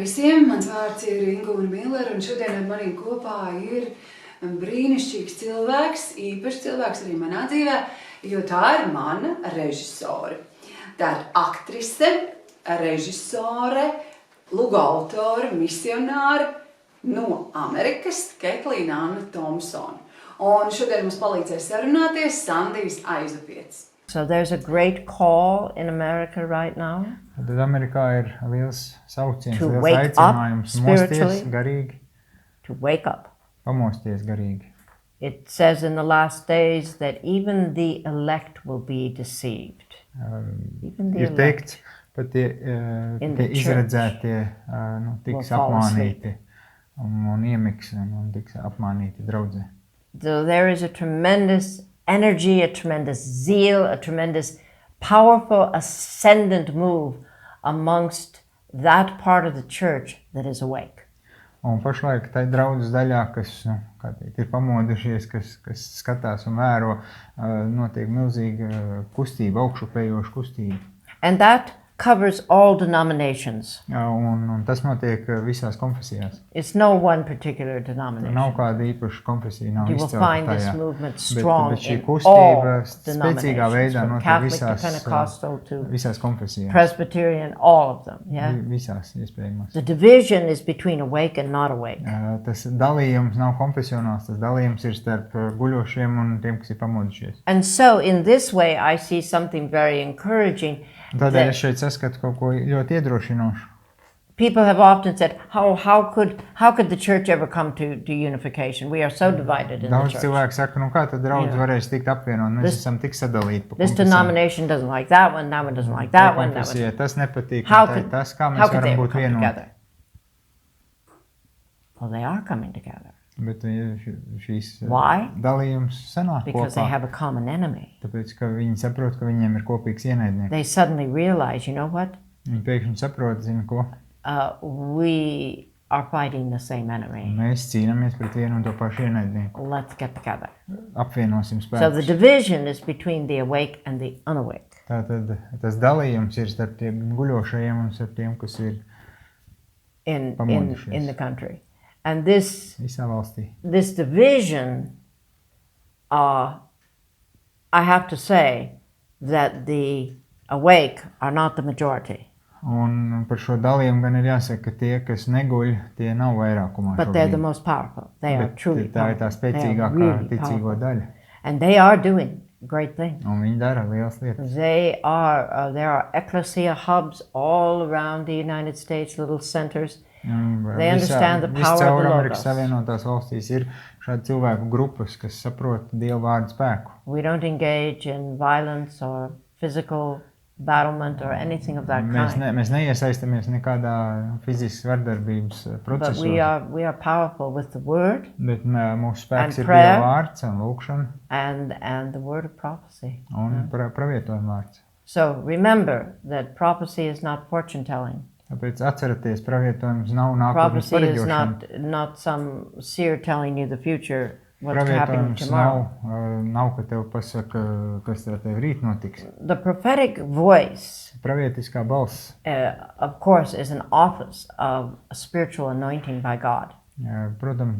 visiem! Mans vārds ir Ingūna Millere, un šodien ar maniem kopā ir brīnišķīgs cilvēks, īpašs cilvēks arī manā dzīvē, jo tā ir mana režisore. Tā ir aktrise, režisore, lugu autore, misionāre no Amerikas, Ketlīna Anna Thompsone. Un šodien mums palīdzēs sarunāties Sandijs Aizapiets. So there's a great call in America right now. Tad Amerikā ir liels sauciens, To liels wake aicinājums up mosties spiritually. garīgi, To wake up. pamosties garīgi. It says in the last days that even the elect will be deceived. Even the Ir elect. teikts, pat tie In the izredzētie tiks will fall apmānīti un iemiks un tiks apmānīti draudzē. So there is a tremendous energy, a tremendous zeal, a tremendous powerful ascendant move amongst that part of the church that is awake. Un pašlaik tai draudzes daļā, kas ir pamodušies, kas skatās un vēro, notiek milzīga kustība, augšupējoša kustība. And that covers all denominations. Un tas notiek visās konfesijās. It's no one particular denomination. Nav kāda īpaša konfesija, nav You will izcelta find this tajā. movement strong Bet šī in kustība all spēcīgā denominations, veidā from notiek Catholic to visās, Pentecostal to visās konfesijās. Presbyterian, all of them. Yeah. Visās iespējamās. The division is between awake and not awake. Tas dalījums nav konfesionāls, tas dalījums ir starp guļošiem un tiem, kas ir pamodušies. And so in this way I see something very encouraging. Tādēļ es šeit saskatu kaut ko ļoti iedrošinošu. People have often said, how could the church ever come to unification? We are so divided in the Daudz church. cilvēku saka, kā tad draudz Jā. varēs tikt apvienot? Mēs esam tik sadalīti pa This konfesijām. denomination doesn't like that one doesn't like that one. Konfesijai tas nepatīk, How un could, tas, kā how mēs could they varam ever būt come vienoti. together? Well, they are coming together. Bet šīs Why? dalījums sanāk Because they kopā, have a common enemy. tāpēc, ka viņi saprot, ka viņiem ir kopīgs ienaidnieks. They suddenly realize, you know what? Viņi pēkšņi saprot, zina ko, We are fighting the same enemy. mēs cīnāmies pret vienu un to pašu ienaidnieku. Let's get together. Apvienosim So the spēkus. division is between the awake and the unawake. Tātad tas dalījums ir starp tiem guļošajiem un starp tiem, kas ir In Pamodušies. the country. And this visā valstī. division, I have to say that the awake are not the majority, Un par šo dalījumu gan ir jāsaka, ka tie, kas neguļ, tie nav vairākumā but they're the šobrīd. most powerful. They are Bet truly tā ir tā powerful. They are spēcīgākā really ticīgo powerful. daļa. And they are doing great things. Un viņi dara lielas lietas. They are, there are ecclesia hubs all around the United States, little centers. They understand the power of the Viscaur Amerikas logos. Savienotās valstīs ir šādi cilvēku grupas, kas saprot Dieva vārdu spēku. We don't engage in violence or physical battlement or anything of that kind. Mēs neiesaistamies nekādā fiziskas vardarbības But procesos. we are powerful with the word Bet mūsu spēks And ir prayer. Dieva vārds un lūkšana and the word of prophecy. un pravietojuma vārds. So remember that prophecy is not fortune telling. Tāpēc atceraties, pravietojums nav nākotnes Prophecy is pareģošana. not some seer telling you the future, what's happening Pravietojums tomorrow. nav, ka tev pasaka, kas tev rīt notiks. The prophetic voice, Pravietiskā balss, of course, is an office of a spiritual anointing by God. protams,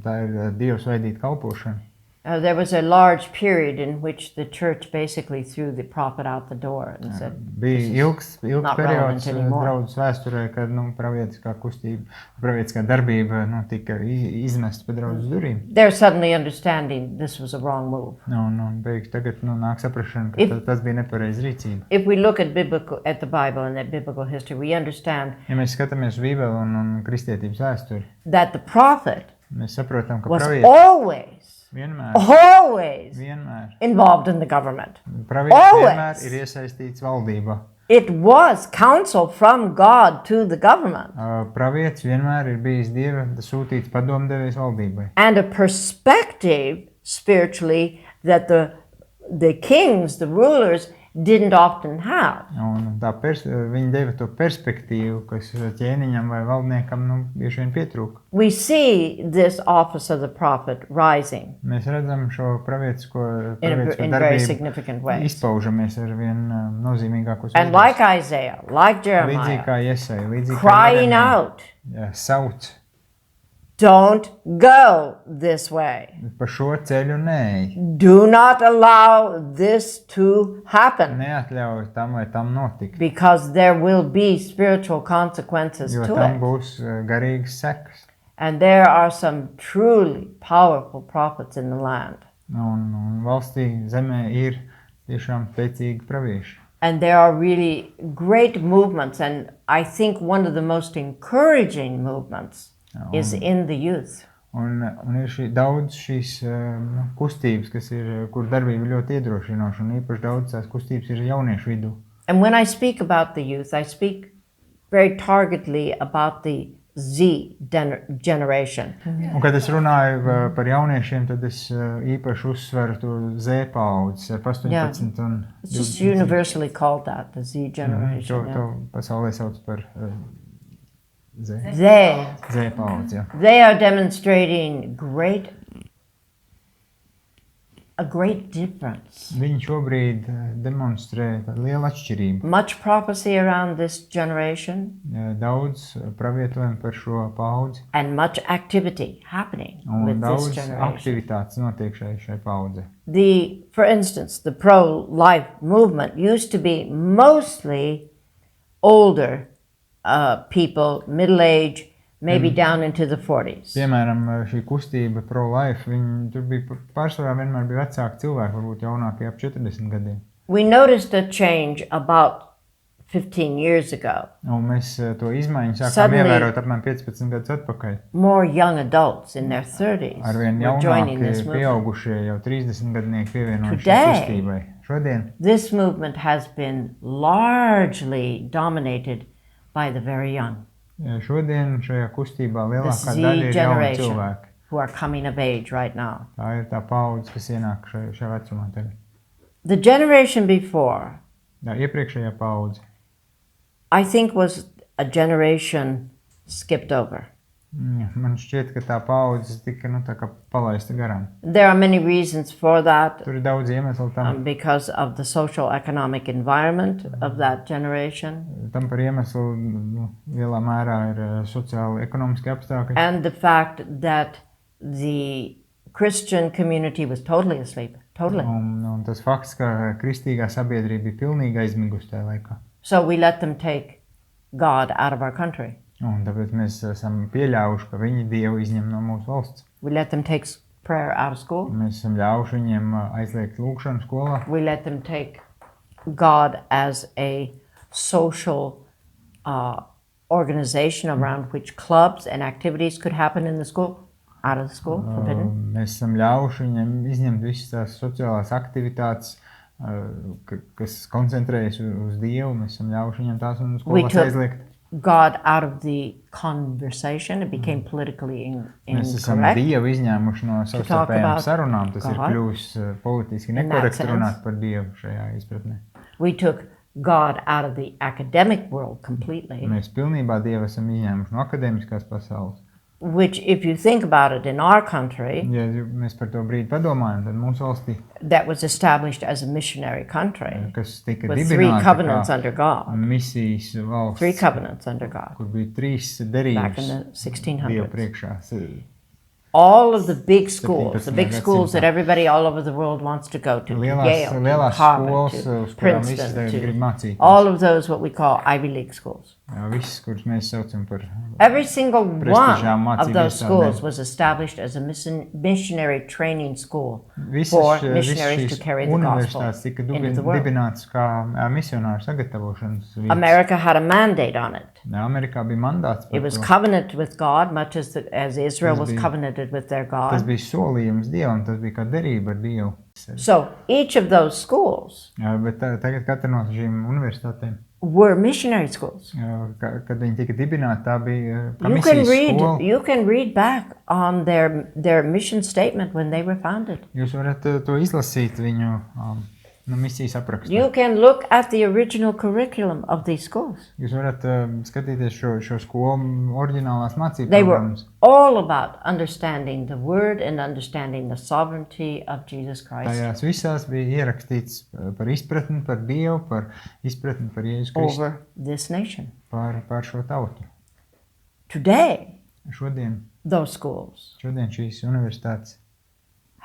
tā ir Dievs veidīta kalpošana. There was a large period in which the church basically threw the prophet out the door and said, Bija ilgs not periods relevant anymore. draudzes vēsturē, kad pravietiskā kustība, pravietiskā darbība tika izmesta pa draudzes durīm. they're suddenly understanding this was a wrong move. Un beig tagad nāk saprašana, ka tas bija nepareiz rīcība. If we look at the Bible and at biblical history, we understand Ja mēs skatāmies Bībeli un kristietības vēsturi, that the prophet mēs saprotam, ka was pravietis always vienmēr involved in the government. pravietis Always. vienmēr ir iesaistīts valdībā. It was counsel from God to the government Pravietis vienmēr ir bijis Dieva sūtīts padomdevējs valdībai. and a perspective spiritually that the kings, the rulers, didn't often have. Un viņi deva to perspektīvu, kas ķēniņam vai valdniekam bieži vien pietrūka. We see this office of the prophet rising Mēs redzam šo pravietisko in very significant ways. izpaužamies ar vien nozīmīgākos And like Isaiah, like līdzīgi Jeremiah, kā Jesaja, līdzīgi kā crying Jeremija, out, sauc don't go this way. pa šo ceļu neej. Do not allow this to happen Neatļauj tam, lai tam notiktu, because there will be spiritual consequences jo to tam it. būs garīgas sekas. And there are some truly powerful prophets in the land. Un valstī, zemē ir tiešām spēcīgi pravieši. And there are really great movements, and I think one of the most encouraging movements is in the youth. Un ir daudz šīs kustības, kur darbība ļoti iedrošinoša, un īpaši daudz tās kustības ir jauniešu vidū. And when I speak about the youth, I speak very targetedly about the Z generation. Un, kad es runāju par jauniešiem, tad es īpaši uzsveru to Z paaudzes, 18 un It's just universally called that, the Z generation. To pasaulē sauc par Z paudzi, jā. They are demonstrating a great difference. Viņi šobrīd demonstrē lielu atšķirību. Much prophecy around this generation Daudz pravietojumu par šo paudzi. and much activity happening Un with this daudz generation. aktivitātes notiek šai paudzei. For instance, the pro-life movement used to be mostly older people, middle age, maybe down into the 40s. Piemēram, šī kustība pro-life, tur bija pārsvarā vienmēr bija vecāki cilvēki, varbūt jaunākie ap 40 gadiem. We noticed a change about 15 years ago. Un mēs to izmaiņu sākām Suddenly, ievērot apmēram 15 gadus atpakaļ. More young adults in their 30s Arvien were joining this jaunākie, movement. pieaugušie, jau 30 gadnieki pievienojušies Today, kustībai. Šodien This movement has been largely dominated by the very young, Šodien šajā kustībā the lielākā Z daļa ir jauni generation, cilvēki. who are coming of age right now. Tā ir tā paudze, kas ienāk šajā vecumā tagad. The generation before, Tā iepriekšējā paudze, I think, was a generation skipped over. man šķiet, ka tā paudze tika tā kā palaista garām. There are many reasons for that, Tur ir daudz iemeslu tam, because of the social economic environment of that generation tam par iemeslu lielā mērā ir sociāli ekonomiski apstākļi. and the fact that the Christian community was totally asleep, totally. Un tas fakts, ka kristīgā sabiedrība bija pilnīgi aizmigusi tajā laikā. So we let them take God out of our country. Un tāpēc mēs esam pieļāvuši, ka viņi Dievu izņem no mūsu valsts. We let them take prayer out of school. Mēs esam ļauši viņiem aizliegt lūgšanu skolā. We let them take God as a social organization around which clubs and activities could happen in the school, out of the school, forbidden. Mēs esam ļauši viņiem izņemt visas tās sociālās aktivitātes, kas koncentrējas uz Dievu. Mēs esam ļauši viņiem tās un skolās aizliegt. God out of the conversation, it became politically Mēs esam incorrect. Dievu izņēmuši no savstarpējām about sarunām. Tas ir God kļuvis politiski in that nekorekti sense. runāt par Dievu šajā izpratnē. We took God out of the academic world completely, Mēs pilnībā Dievu esam izņēmuši no akadēmiskās pasaules. which, if you think about it, in our country, Ja mēs par to brīdi padomājam, tad mūsu valstī, that was established as a missionary country kas tika with 3 dibināta covenants kā under God. misijas 3 valsts, covenants under God kur bija 3 back in derības the Dievu 1600s. priekšā. All of the big schools, the big 17. schools that everybody all over the world wants to go to, Yale, to Lielās Harvard, skolas, to uz kurām visi Princeton, tagad grib to mācīties. all of those what we call Ivy League schools. Jā, viss, kurus mēs saucam par Every single one prestižām of mācību those schools iestādēm. was established as a missionary training school Visas for visas missionaries šīs to carry the gospel universitātes tika into the world. dibinātas kā misionāru sagatavošanas vietas. America had a mandate on it. Jā, Amerikā bija mandāts It par was to. covenant with God, much as Israel Tas was bija- covenanted with their Tas God. bija solījums Dievam, tas bija kā derība ar Dievu. So each of those schools Jā, bet tagad katra no šīm universitātēm, were missionary schools. kad viņi tika dibināti, tā bija kā You can misijas read. skola. You can read back on their mission statement when they were founded. Jūs varat to izlasīt viņu misijas aprakstā. You can look at the original curriculum of these schools. Jūs varat skatīties šo skolu oriģinālās mācību They were programmas. all about understanding the word and understanding the sovereignty of Jesus Christ Tajās visās bija ierakstīts par izpratni par Dievu, par izpratni par Jēzus Kristu, over this nation. par šo tautu. Today, Šodien šīs universitātes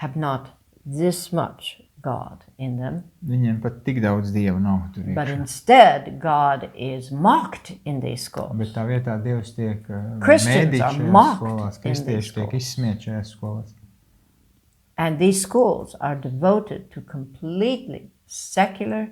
have not this much God in them, viņiem pat tik daudz Dievu nav tur but iekšā. instead God is mocked in these schools. Bet tā vietā Dievs tiek Christians mēdīts are šajās mocked skolās, in these kristieši tiek schools. izsmieti šajās skolās. And these schools are devoted to completely secular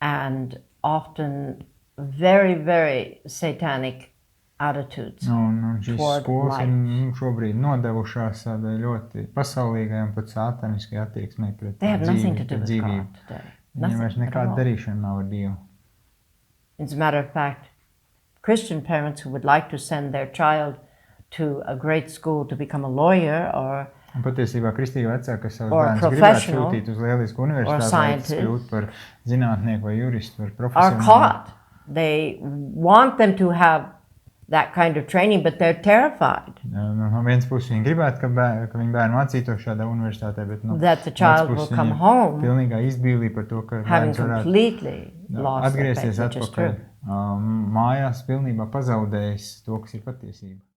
and often very, very satanic attitudes. Un šīs toward skolas life. ir šobrīd nodevušās tādai ļoti pasaulīgai un pat sātaniskai attieksmei pret They have nothing to dzīvi, do pret with dzīvību. God today. Viņiem vairs Nothing at nekāda all. darīšana nav ar Dievu. As a matter of fact, Christian parents who would like to send their child to a great school to become a lawyer or Un patiesībā kristīgi vecāki, kas savus Or bērnus gribētu professional, sūtīt uz lielisku universitāti, lai scientist, tas kļūtu par zinātnieku vai juristu, par are profesionālu. caught. They want them to have that kind of training, but they're terrified No vienas puses viņi gribētu, ka viņi bērni mācītos šādā universitātē, bet no that the otras child will puses come viņi home pilnīgā izbīlī par to, ka having bērns varētu completely lost their atgriezties faith, which is atpakaļ true. mājās, pilnībā pazaudējis to, kas ir patiesība.